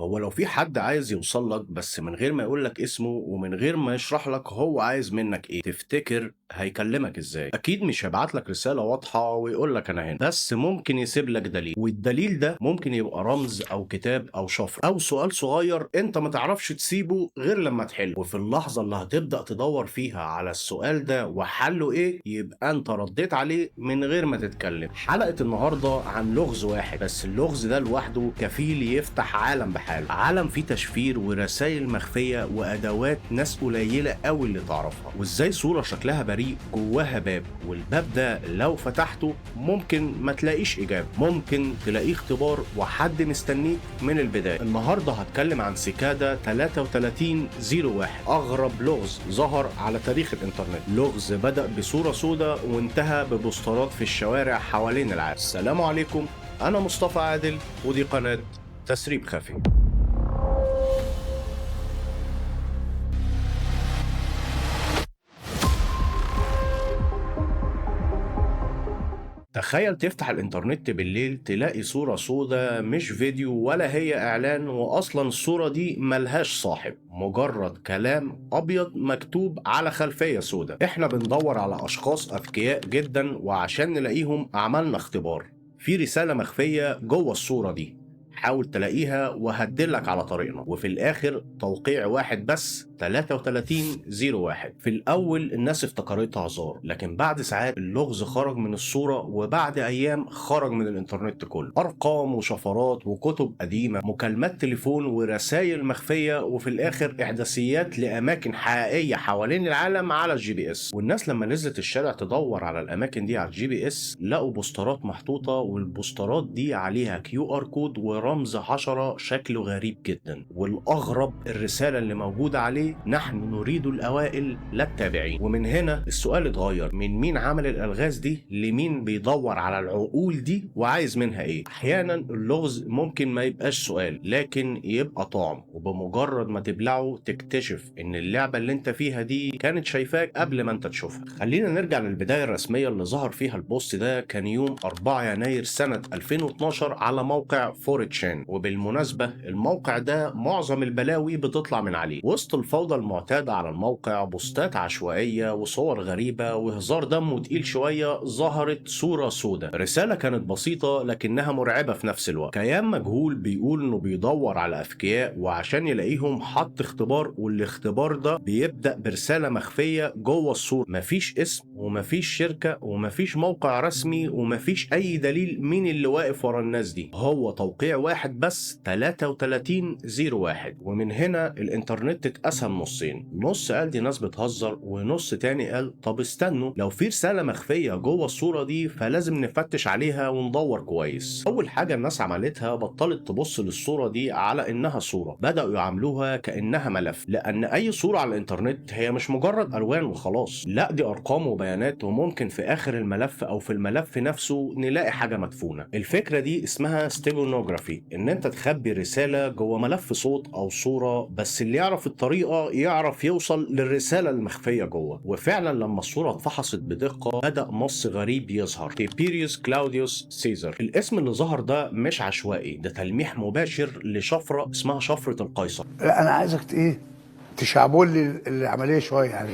هو لو في حد عايز يوصل لك بس من غير ما يقول لك اسمه ومن غير ما يشرح لك هو عايز منك ايه، تفتكر هيكلمك ازاي؟ اكيد مش هيبعت لك رسالة واضحة ويقول لك انا هنا، بس ممكن يسيب لك دليل، والدليل ده ممكن يبقى رمز او كتاب او شفرة او سؤال صغير انت ما تعرفش تسيبه غير لما تحله. وفي اللحظة اللي هتبدأ تدور فيها على السؤال ده وحله ايه، يبقى انت رديت عليه من غير ما تتكلم. حلقة النهاردة عن لغز واحد بس، اللغز ده لوحده كفيل يفتح عالم بحاله، عالم فيه تشفير ورسائل مخفية وأدوات ناس قليلة قوي اللي تعرفها، وإزاي صورة شكلها بريء جواها باب، والباب ده لو فتحته ممكن ما تلاقيش إجابة، ممكن تلاقيه اختبار وحد مستنيك من البداية. النهاردة هتكلم عن سيكادا 3301، أغرب لغز ظهر على تاريخ الإنترنت، لغز بدأ بصورة سوداء وانتهى ببوسترات في الشوارع حوالين العالم. السلام عليكم، أنا مصطفى عادل ودي قناة تسريب خفي. تخيل تفتح الإنترنت بالليل تلاقي صورة سوداء، مش فيديو ولا هي إعلان، وأصلا الصورة دي ملهاش صاحب، مجرد كلام أبيض مكتوب على خلفية سوداء. إحنا بندور على أشخاص أذكياء جدا، وعشان نلاقيهم عملنا اختبار. في رسالة مخفية جوه الصورة دي، حاول تلاقيها وهدلك على طريقنا. وفي الآخر توقيع واحد بس، 3301. في الأول الناس افتكرتها هزار، لكن بعد ساعات اللغز خرج من الصورة، وبعد أيام خرج من الإنترنت كله. أرقام وشفرات وكتب قديمة، مكالمات تليفون ورسائل مخفية، وفي الآخر إحداثيات لأماكن حقيقية حوالين العالم على الجي بي إس. والناس لما نزلت الشارع تدور على الأماكن دي على الجي بي إس لقوا بوسترات محطوطة، والبوسترات دي عليها QR كود ورمز حشرة شكله غريب جدا. والأغرب الرسالة اللي موجودة عليه: نحن نريد الأوائل لا التابعين. ومن هنا السؤال اتغير، من مين عمل الألغاز دي لمين بيدور على العقول دي وعايز منها ايه. احيانا اللغز ممكن ما يبقاش سؤال لكن يبقى طعم، وبمجرد ما تبلعه تكتشف ان اللعبة اللي انت فيها دي كانت شايفاك قبل ما انت تشوفها. خلينا نرجع للبداية الرسمية اللي ظهر فيها البوست ده، كان يوم 4 يناير سنة 2012 على موقع 4chan. وبالمناسبة الموقع ده معظم البلاوي بتطلع من عليه. وسط الفوضى المعتادة على الموقع، بوستات عشوائية وصور غريبة وهزار دمه تقيل شوية، ظهرت صورة سوداء، رسالة كانت بسيطة لكنها مرعبة في نفس الوقت. كيان مجهول بيقول انه بيدور على اذكياء، وعشان يلاقيهم حط اختبار، والاختبار ده بيبدأ برسالة مخفية جوه الصورة. مفيش اسم ومفيش شركة ومفيش موقع رسمي ومفيش اي دليل مين اللي واقف ورا الناس دي، هو توقيع واحد بس، 3301. ومن هنا الانترنت اتقسم نصين، نص قال دي ناس بتهزر، ونص تاني قال طب استنوا، لو في رسالة مخفية جوه الصورة دي فلازم نفتش عليها وندور كويس. اول حاجة الناس عملتها بطلت تبص للصورة دي على انها صورة، بدأوا يعاملوها كأنها ملف، لان اي صورة على الانترنت هي مش مجرد الوان وخلاص، لا دي ارقام وبيانات، وممكن في اخر الملف او في الملف نفسه نلاقي حاجة مدفونة. الفكرة دي اسمها ستيجونوجرافي، ان انت تخبي رسالة جوه ملف صوت او صورة، بس اللي يعرف الطريقة يعرف يوصل للرسالة المخفية جوه. وفعلا لما الصورة اتفحصت بدقة بدأ نص غريب يظهر: تيبيريوس كلاوديوس سيزر. الاسم اللي ظهر ده مش عشوائي، ده تلميح مباشر لشفرة اسمها شفرة القيصر. لا انا عايزك ايه، تشعبول لي العمليه شويه يعني.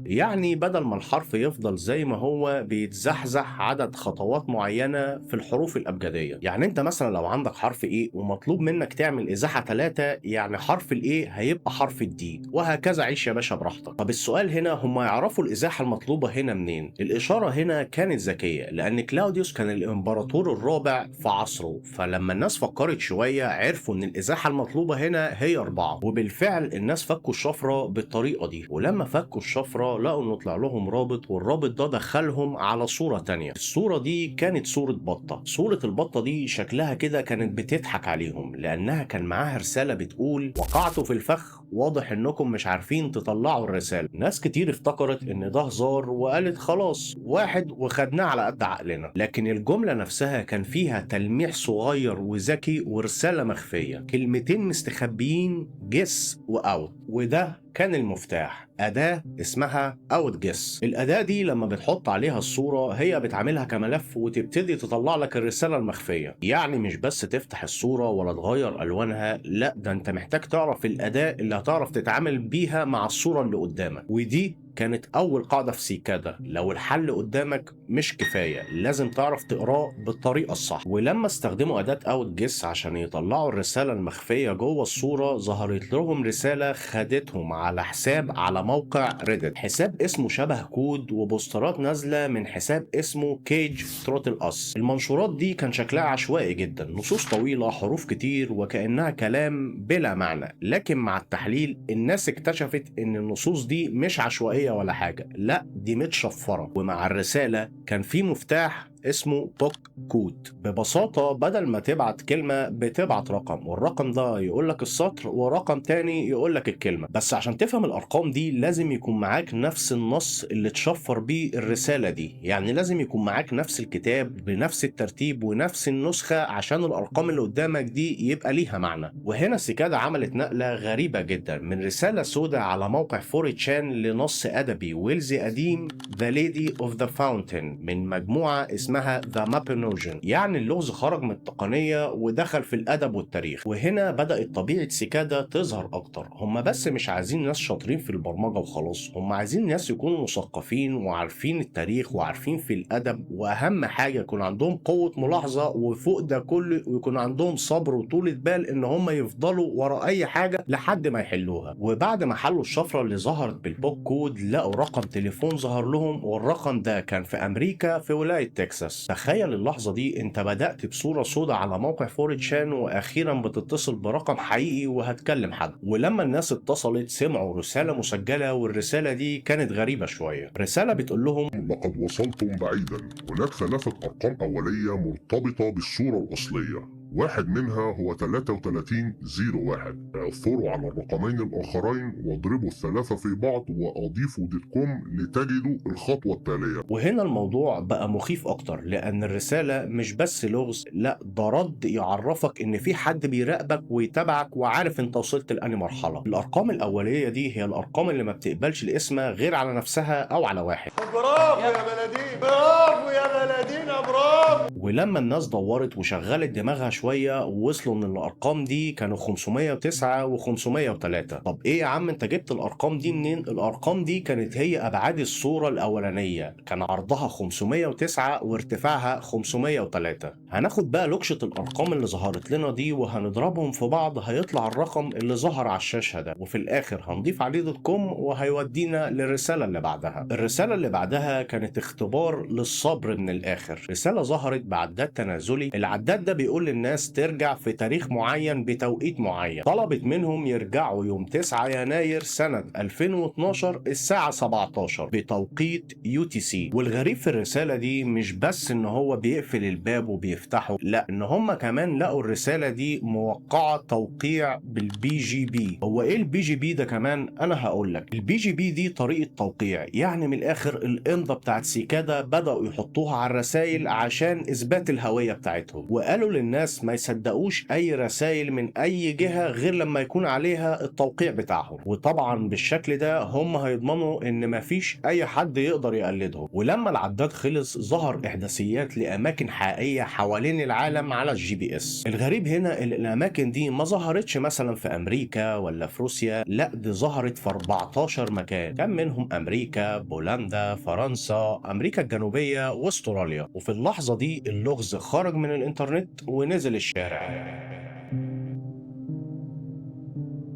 يعني بدل ما الحرف يفضل زي ما هو، بيتزحزح عدد خطوات معينة في الحروف الأبجدية. يعني أنت مثلا لو عندك حرف إيه ومطلوب منك تعمل إزاحة 3، يعني حرف الإيه هيبقى حرف الدي، وهكذا. عيش يا باشا براحتك. طب السؤال هنا، هم يعرفوا الإزاحة المطلوبة هنا منين؟ الإشارة هنا كانت ذكية، لأن كلاوديوس كان الإمبراطور الرابع في عصره، فلما الناس فكرت شوية عرفوا إن الإزاحة المطلوبة هنا هي 4. وبالفعل الناس فكوا الشفرة بالطريقة دي، ولما فكوا الشفرة لقوا انه طلع لهم رابط، والرابط ده دخلهم على صورة تانية. الصورة دي كانت صورة بطة. صورة البطة دي شكلها كده كانت بتضحك عليهم، لأنها كان معاها رسالة بتقول: وقعتوا في الفخ، واضح انكم مش عارفين تطلعوا الرسالة. ناس كتير افتكرت ان ده هزار وقالت خلاص واحد وخدناه على قد عقلنا، لكن الجملة نفسها كان فيها تلميح صغير وذكي ورسالة مخفية، كلمتين مستخبيين: جس واوت. وده كان المفتاح، أداة اسمها OutGuess. الأداة دي لما بتحط عليها الصورة هي بتعملها كملف وتبتدي تطلع لك الرسالة المخفية. يعني مش بس تفتح الصورة ولا تغير ألوانها، لا ده انت محتاج تعرف الأداة اللي هتعرف تتعامل بيها مع الصورة اللي قدامك. ودي كانت أول قاعدة في سيكادا، لو الحل قدامك مش كفاية لازم تعرف تقراه بالطريقة الصح. ولما استخدموا أداة OutGuess عشان يطلعوا الرسالة المخفية جوه الصورة، ظهرت لهم رسالة خدتهم على حساب على موقع ريدت، حساب اسمه شبه كود، وبوسترات نازلة من حساب اسمه كيج تروتل أس. المنشورات دي كان شكلها عشوائي جدا، نصوص طويلة، حروف كتير، وكأنها كلام بلا معنى. لكن مع التحليل الناس اكتشفت ان النصوص دي مش عشوائية ولا حاجة، لا دي متشفرة، ومع الرسالة كان في مفتاح اسمه بوك كود. ببساطة بدل ما تبعت كلمة بتبعت رقم، والرقم ده يقولك السطر ورقم تاني يقولك الكلمة. بس عشان تفهم الأرقام دي لازم يكون معاك نفس النص اللي تشفر بيه الرسالة دي، يعني لازم يكون معاك نفس الكتاب بنفس الترتيب ونفس النسخة عشان الأرقام اللي قدامك دي يبقى ليها معنى. وهنا سيكادا عملت نقلة غريبة جدا من رسالة سوداء على موقع 4chan لنص أدبي ويلزي قديم The Lady of the Fountain من مجموعة اسمها The Mapinogen. يعني اللغز خرج من التقنية ودخل في الأدب والتاريخ. وهنا بدأت طبيعة سيكادا تظهر أكتر. هم بس مش عايزين ناس شاطرين في البرمجة وخلاص، هم عايزين ناس يكونوا مثقفين وعارفين التاريخ وعارفين في الأدب، وأهم حاجة يكون عندهم قوة ملاحظة، وفوق ده كله يكون عندهم صبر وطولة بال إن هم يفضلوا ورا أي حاجة لحد ما يحلوها. وبعد ما حلوا الشفرة اللي ظهرت بالبوك كود لقوا رقم تليفون ظهر لهم، والرقم ده كان في أمريكا في ولاية تكساس. تخيل اللحظة دي، انت بدأت بصورة سوداء على موقع 4chan واخيرا بتتصل برقم حقيقي وهتكلم حد. ولما الناس اتصلت سمعوا رسالة مسجلة، والرسالة دي كانت غريبة شوية. رسالة بتقول لهم لقد وصلتم بعيدا، هناك 3 أرقام أولية مرتبطة بالصورة الأصلية، واحد منها هو 3301. اعثروا على الرقمين الآخرين واضربوا ال3 في بعض وأضيفوا .com لتجدوا الخطوة التالية. وهنا الموضوع بقى مخيف أكتر، لأن الرسالة مش بس لغز، لا ده رد يعرفك إن في حد بيراقبك ويتابعك وعارف أنت وصلت لأنهي مرحلة. الأرقام الأولية دي هي الأرقام اللي ما بتقبلش الاسم غير على نفسها أو على واحد. برافو يا بلدين، برافو يا بلدين، برافو. ولما الناس دورت وشغلت دماغها شوية وصلوا ان الارقام دي كانوا 509 و503. طب ايه يا عم انت جبت الارقام دي منين؟ الارقام دي كانت هي ابعاد الصورة الاولانية، كان عرضها 509 وارتفاعها 503. هناخد بقى لوكشة الارقام اللي ظهرت لنا دي وهنضربهم في بعض، هيطلع الرقم اللي ظهر على الشاشة ده، وفي الاخر هنضيف عليه .com وهيودينا للرسالة اللي بعدها. الرسالة اللي بعدها كانت اختبار للصبر من الاخر. رسالة ظهرت بعداد تنازلي، العداد ده بيقول للناس ترجع في تاريخ معين بتوقيت معين. طلبت منهم يرجعوا يوم 9 يناير سنة 2012 الساعة 17 بتوقيت UTC. والغريب في الرسالة دي مش بس ان هو بيقفل الباب وبيفتحه، لا ان هم كمان لقوا الرسالة دي موقعة توقيع بالBGB. هو ايه الBGB ده كمان؟ انا هقول لك. الBGB دي طريقة توقيع، يعني من الاخر الامضة بتاعت سيكادا بدأوا يحطوها على الرسائل عشان اثبات الهوية بتاعتهم. وقالوا للناس ما يصدقوش اي رسائل من اي جهة غير لما يكون عليها التوقيع بتاعهم، وطبعا بالشكل ده هم هيضمنوا ان مفيش اي حد يقدر يقلدهم. ولما العداد خلص ظهر احداثيات لاماكن حقيقية حوالين العالم على الGPS. الغريب هنا ان الاماكن دي ما ظهرتش مثلا في امريكا ولا في روسيا، لا دي ظهرت في 14 مكان، كان منهم امريكا، بولندا، فرنسا، امريكا الجنوبية واستراليا. وفي اللحظة دي اللغز خرج من الانترنت ونزل الشارع.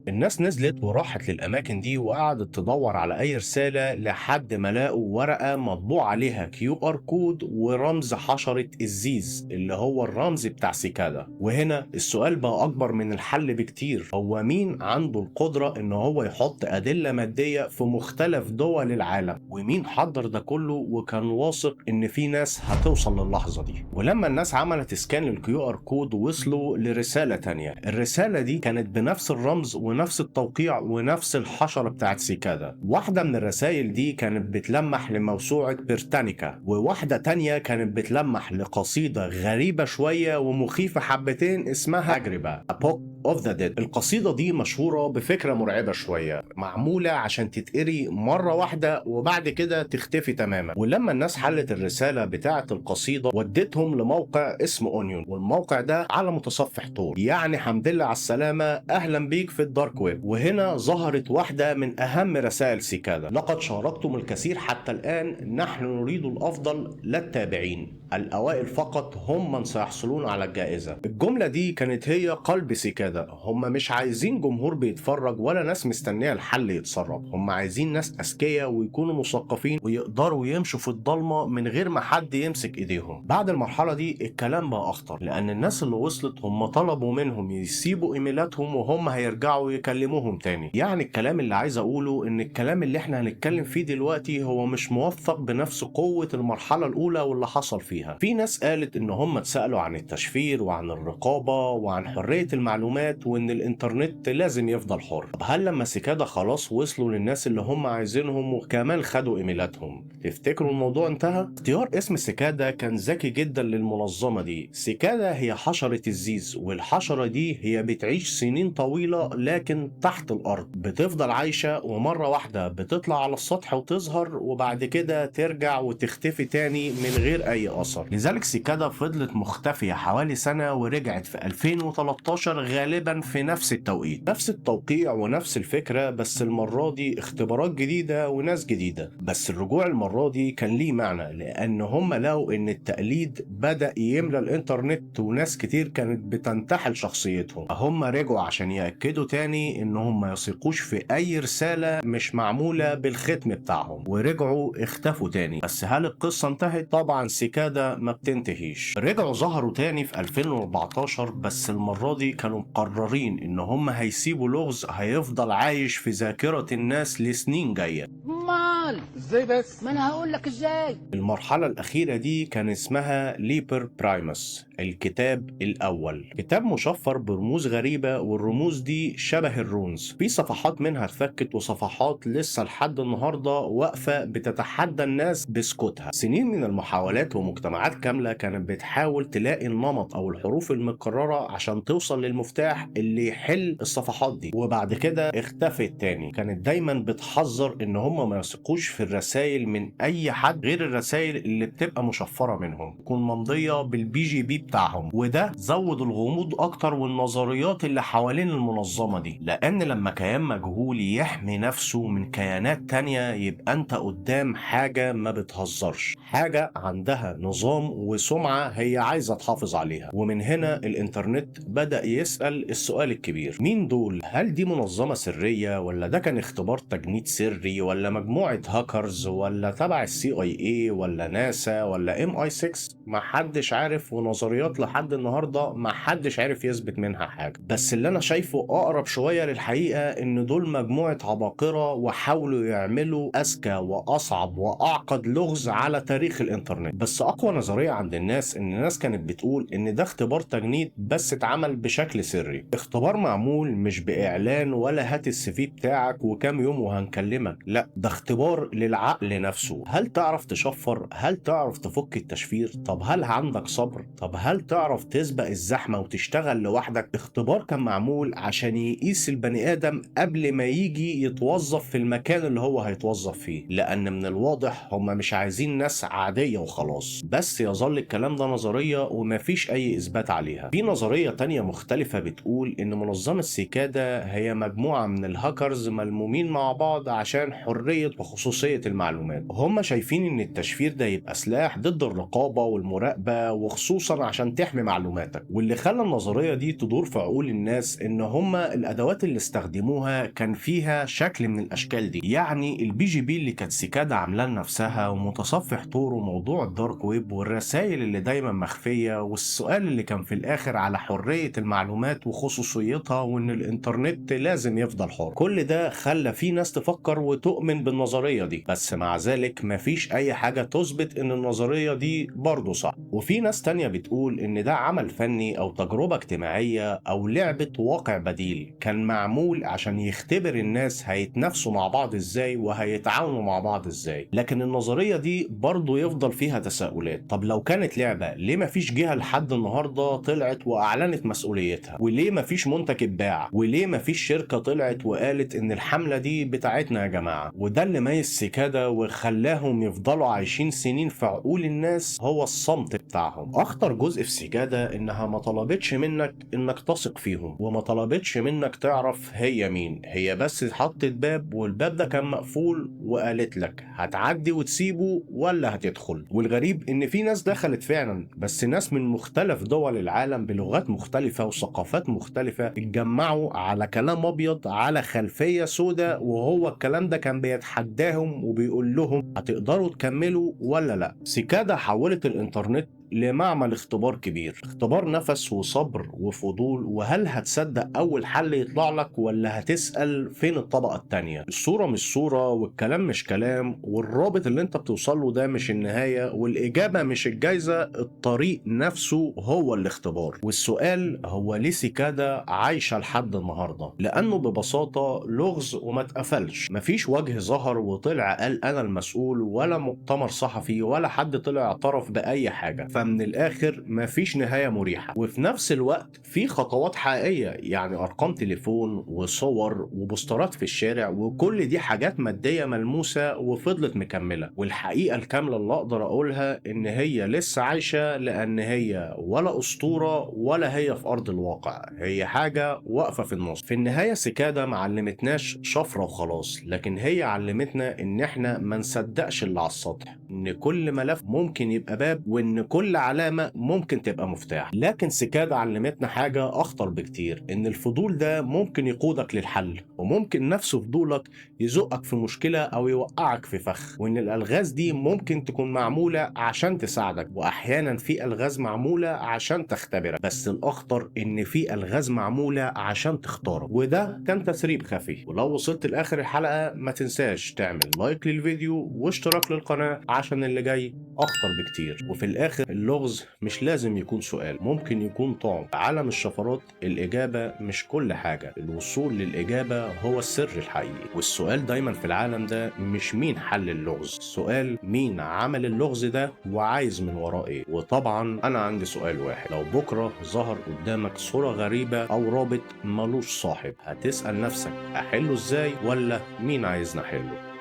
الناس نزلت وراحت للأماكن دي وقعدت تدور على أي رسالة لحد ما لقوا ورقة مطبوع عليها QR كود ورمز حشرة الزيز اللي هو الرمز بتاع سيكادا. وهنا السؤال بقى أكبر من الحل بكتير، هو مين عنده القدرة إن هو يحط أدلة مادية في مختلف دول العالم؟ ومين حضر ده كله وكان واثق إن في ناس هتوصل للحظة دي؟ ولما الناس عملت سكان للQR كود وصلوا لرسالة تانية. الرسالة دي كانت بنفس الرمز ونفس ونفس التوقيع ونفس الحشرة بتاعت سيكادا. واحدة من الرسائل دي كانت بتلمح لموسوعة بريتانيكا، وواحدة تانية كانت بتلمح لقصيدة غريبة شوية ومخيفة حبتين اسمها أجربة A Book of the Dead. القصيدة دي مشهورة بفكرة مرعبة شوية، معمولة عشان تتقري مرة واحدة وبعد كده تختفي تماما. ولما الناس حلت الرسالة بتاعة القصيدة ودتهم لموقع اسمه اونيون، والموقع ده على متصفح طور، يعني حمد لله على السلامة، أهلا بيك في الدارك ويب. وهنا ظهرت واحدة من أهم رسائل سيكادا: لقد شاركتم الكثير حتى الآن، نحن نريد الأفضل للتابعين، الأوائل فقط هم من سيحصلون على الجائزة. الجملة دي كانت هي قلب سيكادا. هم مش عايزين جمهور بيتفرج ولا ناس مستنية الحل يتسرب، هم عايزين ناس أذكياء ويكونوا مثقفين ويقدروا يمشوا في الضلمة من غير ما حد يمسك إيديهم. بعد المرحلة دي الكلام بقى أخطر، لأن الناس اللي وصلت هم طلبوا منهم يسيبوا إيميلاتهم وهم هيرجعوا يكلموهم تاني. يعني الكلام اللي عايز أقوله إن الكلام اللي إحنا هنتكلم فيه دلوقتي هو مش موثق بنفس قوة المرحلة الأولى واللي حصل فيها. في ناس قالت إن هم اتسألوا عن التشفير وعن الرقابة وعن حرية المعلومات وإن الإنترنت لازم يفضل حر. طب هل لما سيكادا خلاص وصلوا للناس اللي هم عايزينهم وكمان خدوا إيميلاتهم تفتكروا الموضوع انتهى؟ اختيار اسم سيكادا كان ذكي جدا للمنظمة دي. سيكادا هي حشرة الزيز، والحشرة دي هي بتعيش سنين طويلة لكن تحت الأرض، بتفضل عايشة ومرة واحدة بتطلع على السطح وتظهر وبعد كده ترجع وتختفي تاني من غير أي أثر. لذلك سيكادا فضلت مختفية حوالي سنة ورجعت في 2013 غالبا في نفس التوقيت، نفس التوقيع ونفس الفكرة، بس المرة دي اختبارات جديدة وناس جديدة. بس الرجوع المرة دي كان ليه معنى، لأن هم لقوا إن التقليد بدأ يملى الإنترنت وناس كتير كانت بتنتحل شخصيتهم. هم رجعوا عشان يأكدوا تاني إن هم ما يثقوش في أي رسالة مش معمولة بالختم بتاعهم، ورجعوا اختفوا تاني. بس هل القصة انتهت؟ طبعا سيكادا ما بتنتهيش. رجعوا ظهروا تاني في 2014، بس المرة دي كانوا مقررين إن هم هيسيبوا لغز هيفضل عايش في ذاكرة الناس لسنين جاية. امال ازاي بس؟ ما انا هقول لك ازاي. المرحلة الأخيرة دي كان اسمها ليبر برايمس، الكتاب الأول. كتاب مشفر برموز غريبة، والرموز دي شبه الرونز. في صفحات منها اتفكت وصفحات لسه لحد النهاردة واقفة بتتحدى الناس بسكوتها. سنين من المحاولات ومجتمعات كاملة كانت بتحاول تلاقي النمط أو الحروف المكررة عشان توصل للمفتاح اللي يحل الصفحات دي، وبعد كده اختفت تاني. كانت دايما بتحذر إن هم ما يثقوش في الرسائل من أي حد غير الرسائل اللي بتبقى مشفرة منهم، تكون ممضية بالBGB بتاعهم. وده زود الغموض أكتر والنظريات اللي حوالين المنظمة دي، لأن لما كيان مجهول يحمي نفسه من كيانات تانية يبقى أنت قدام حاجة ما بتهزرش، حاجة عندها نظام وسمعة هي عايزة تحافظ عليها. ومن هنا الإنترنت بدأ يسأل السؤال الكبير: مين دول؟ هل دي منظمة سرية، ولا ده كان اختبار تجنيد سري، ولا مجموعة هاكرز، ولا تبع CIA، ولا ناسا، ولا MI6؟ محدش عارف، ونظريات لحد النهاردة محدش عارف يثبت منها حاجة. بس اللي أنا شايفه أقرب شوية للحقيقة إن دول مجموعة عباقرة وحاولوا يعملوا أذكى وأصعب وأعقد لغز على تاريخ الإنترنت. بس أقوى نظرية عند الناس إن الناس كانت بتقول إن ده اختبار تجنيد بس اتعمل بشكل سري، اختبار معمول مش بإعلان ولا هات الCV بتاعك وكام يوم وهنكلمك، لا، ده اختبار للعقل نفسه. هل تعرف تشفر؟ هل تعرف تفك التشفير؟ طب هل عندك صبر؟ طب هل تعرف تسبق الزحمة وتشتغل لوحدك؟ اختبار كان معمول عشان يقيس البني آدم قبل ما يجي يتوظف في المكان اللي هو هيتوظف فيه، لأن من الواضح هم مش عايزين ناس عادية وخلاص. بس يظل الكلام ده نظرية ومفيش أي إثبات عليها. في نظرية تانية مختلفة بتقول إن منظمة سيكادا هي مجموعة من الهاكرز ملمومين مع بعض عشان حرية وخصوصية المعلومات. هم شايفين إن التشفير ده يبقى سلاح ضد الرقابة والمراقبة، وخصوصا عشان تحمي معلوماتك. واللي خلى النظرية دي تدور في عقول الناس إن هم الأدوات اللي استخدموها كان فيها شكل من الأشكال دي. يعني الBGB اللي كانت سيكادا عاملاه لنفسها، ومتصفح طور، وموضوع الدارك ويب، والرسائل اللي دايما مخفية، والسؤال اللي كان في الآخر على حرية المعلومات وخصوصيتها، وإن الإنترنت لازم يفضل حر. كل ده خلى في ناس تفكر وتؤمن بالنظرية دي. بس بس مع ذلك مفيش اي حاجة تثبت ان النظرية دي برضه صح. وفي ناس تانية بتقول ان ده عمل فني او تجربة اجتماعية او لعبة واقع بديل كان معمول عشان يختبر الناس هيتنافسوا مع بعض ازاي وهيتعاونوا مع بعض ازاي. لكن النظرية دي برضه يفضل فيها تساؤلات. طب لو كانت لعبة ليه مفيش جهة لحد النهاردة طلعت واعلنت مسؤوليتها؟ وليه مفيش منتج اتباع؟ وليه مفيش شركة طلعت وقالت ان الحملة دي بتاعتنا يا جماعة؟ وده اللي ميز سيكادا وخلاهم يفضلوا عايشين سنين في عقول الناس هو الصمت بتاعهم. اخطر جزء في سيكادا انها ما طلبتش منك انك تثق فيهم، وما طلبتش منك تعرف هي مين. هي بس حطت باب والباب ده كان مقفول وقالت لك هتعدي وتسيبه ولا هتدخل. والغريب ان في ناس دخلت فعلا، بس ناس من مختلف دول العالم بلغات مختلفة وثقافات مختلفة اتجمعوا على كلام ابيض على خلفية سوداء، وهو الكلام ده كان بيتحداهم وبيقول لهم هتقدروا تكملوا ولا لا. سيكادا حولت الانترنت لمعمل اختبار كبير، اختبار نفس وصبر وفضول، وهل هتصدق اول حل يطلع لك ولا هتسأل فين الطبقة التانية. الصورة مش صورة والكلام مش كلام، والرابط اللي انت بتوصل له ده مش النهاية، والاجابة مش الجايزة، الطريق نفسه هو الاختبار. والسؤال هو ليه سيكادا عايشة لحد النهاردة؟ لانه ببساطة لغز وما اتقفلش. مفيش وجه ظهر وطلع قال انا المسؤول، ولا مؤتمر صحفي ولا حد طلع اعترف بأي حاجة. فمن الاخر مفيش نهاية مريحة. وفي نفس الوقت في خطوات حقيقية، يعني ارقام تليفون وصور وبوسترات في الشارع، وكل دي حاجات مادية ملموسة وفضلت مكملة. والحقيقة الكاملة اللي اقدر اقولها ان هي لسه عايشة، لان هي ولا اسطورة ولا هي في ارض الواقع، هي حاجة واقفة في النص. في النهاية سيكادا معلمتناش شفرة وخلاص، لكن هي علمتنا ان احنا ما نصدقش اللي على السطح، ان كل ملف ممكن يبقى باب، وان كل علامة ممكن تبقى مفتاح. لكن سيكادا علمتنا حاجة اخطر بكتير، ان الفضول ده ممكن يقودك للحل، وممكن نفس فضولك يزقك في مشكلة او يوقعك في فخ. وان الالغاز دي ممكن تكون معمولة عشان تساعدك، واحيانا في الغاز معمولة عشان تختبرك، بس الاخطر ان في الغاز معمولة عشان تختارك. وده كان تسريب خفي. ولو وصلت لاخر الحلقة ما تنساش تعمل لايك للفيديو واشتراك للقناة عشان اللي جاي اخطر بكتير. وفي الاخر اللغز مش لازم يكون سؤال، ممكن يكون طعم. عالم الشفرات الاجابة مش كل حاجة، الوصول للاجابة هو السر الحقيقي. والسؤال دايما في العالم ده مش مين حل اللغز، السؤال مين عمل اللغز ده وعايز من وراه ايه. وطبعا انا عندي سؤال واحد، لو بكرة ظهر قدامك صورة غريبة او رابط ملوش صاحب، هتسأل نفسك احله ازاي ولا مين عايزني احله؟